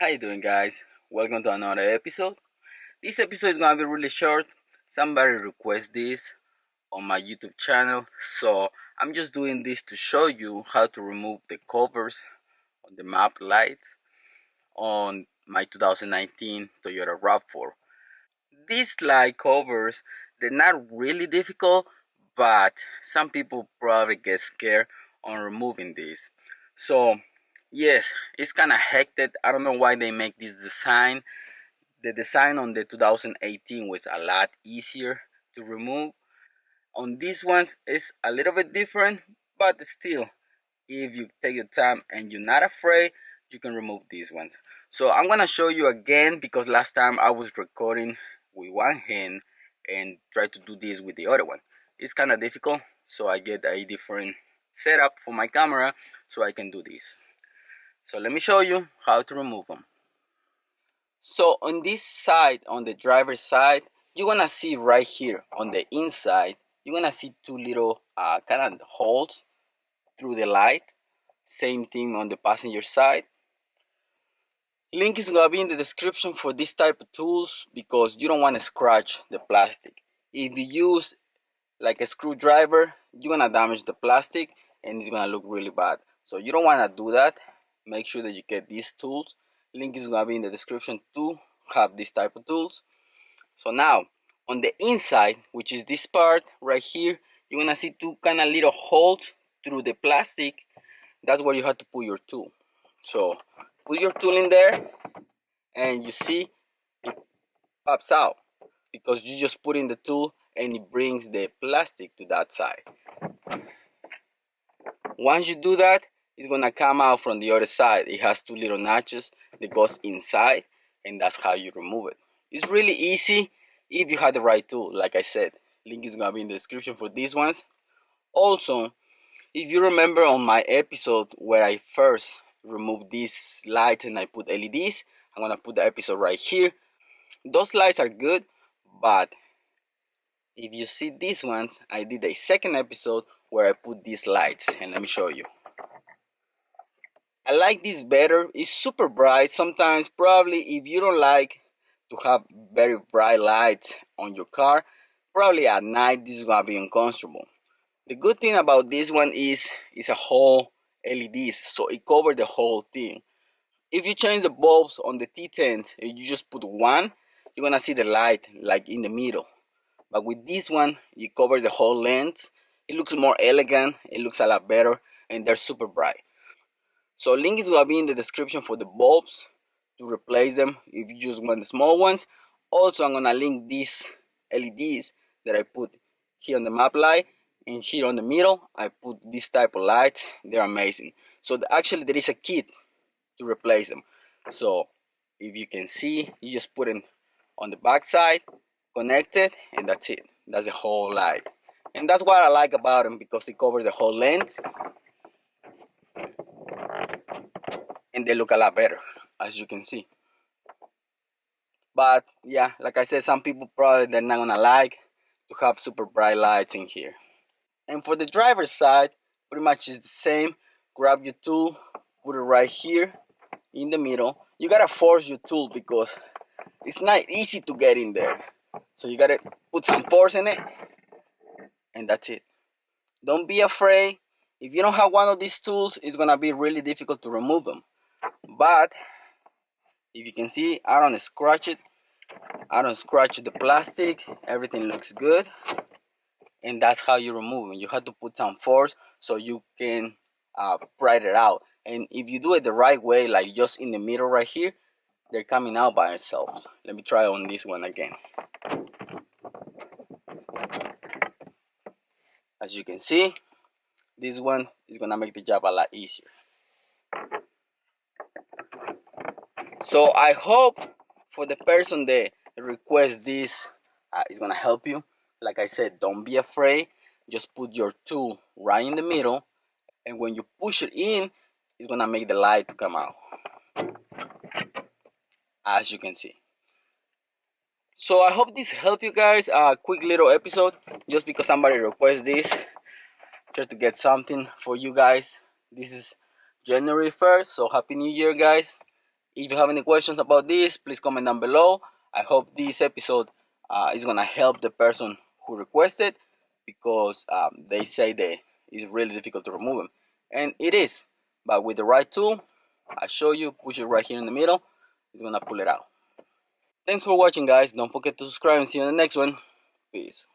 How you doing, guys? Welcome to another episode. This episode is gonna be really short. Somebody requested this on my YouTube channel, so I'm just doing this to show you how to remove the covers on the map lights on my 2019 Toyota RAV4. These light covers, they're not really difficult, but some people probably get scared on removing these. So yes, it's kind of hectic. I don't know why they make this design. The design on the 2018 was a lot easier to remove. On these ones, it's a little bit different, but still, if you take your time and you're not afraid, you can remove these ones. So I'm gonna show you again because last time I was recording with one hand and try to do this with the other one. It's kind of difficult, so I get a different setup for my camera so I can do this. So let me show you how to remove them. So on this side, on the driver's side, you're gonna see right here on the inside, you're gonna see two little kind of holes through the light. Same thing on the passenger side. Link is gonna be in the description for this type of tools because you don't want to scratch the plastic. If you use like a screwdriver, you're gonna damage the plastic and it's gonna look really bad. So you don't wanna do that. Make sure that you get these tools. Link is gonna be in the description to have this type of tools. So now on the inside, which is this part right here, you're gonna see two kind of little holes through the plastic. That's where you have to put your tool. So put your tool in there and you see it pops out because you just put in the tool and it brings the plastic to that side. Once you do that, it's gonna come out from the other side. It has two little notches that goes inside, and that's how you remove it. It's really easy if you have the right tool. Like I said, link is gonna be in the description for these ones. Also, if you remember on my episode where I first removed these lights and I put LEDs, I'm gonna put the episode right here. Those lights are good, but if you see these ones, I did a second episode where I put these lights, and let me show you. I like this better. It's super bright. Sometimes probably if you don't like to have very bright lights on your car, probably at night this is gonna be uncomfortable. The good thing about this one is it's a whole LEDs, so it covers the whole thing. If you change the bulbs on the T10s and you just put one, you're gonna see the light like in the middle. But with this one, it covers the whole length. It looks more elegant, it looks a lot better, and they're super bright. So link is gonna be in the description for the bulbs to replace them if you just want the small ones. Also, I'm gonna link these LEDs that I put here on the map light, and here on the middle I put this type of light. They're amazing. So actually there is a kit to replace them. So if you can see, you just put it on the back side, connect it, and that's it. That's the whole light. And that's what I like about them because it covers the whole length and they look a lot better, as you can see. But yeah, like I said, some people probably they're not gonna like to have super bright lights in here. And for the driver's side, pretty much is the same. Grab your tool, put it right here in the middle. You gotta force your tool because it's not easy to get in there. So you gotta put some force in it, and that's it. Don't be afraid. If you don't have one of these tools, it's gonna be really difficult to remove them. But if you can see, I don't scratch it. I don't scratch the plastic. Everything looks good. And that's how you remove them. You have to put some force so you can pry it out. And if you do it the right way, like just in the middle right here, they're coming out by themselves. Let me try on this one again. As you can see, this one is gonna make the job a lot easier. So I hope for the person that requests this, it's gonna help you. Like I said, don't be afraid. Just put your tool right in the middle, and when you push it in, it's gonna make the light to come out, as you can see. So I hope this helped you guys. A quick little episode, just because somebody requests this. Try to get something for you guys. This is January 1st, so Happy New Year, guys. If you have any questions about this, please comment down below. I hope this episode is gonna help the person who requested, because they say that it's really difficult to remove them, and it is. But with the right tool, I show you, push it right here in the middle, it's gonna pull it out. Thanks for watching, guys. Don't forget to subscribe and see you in the next one. Peace.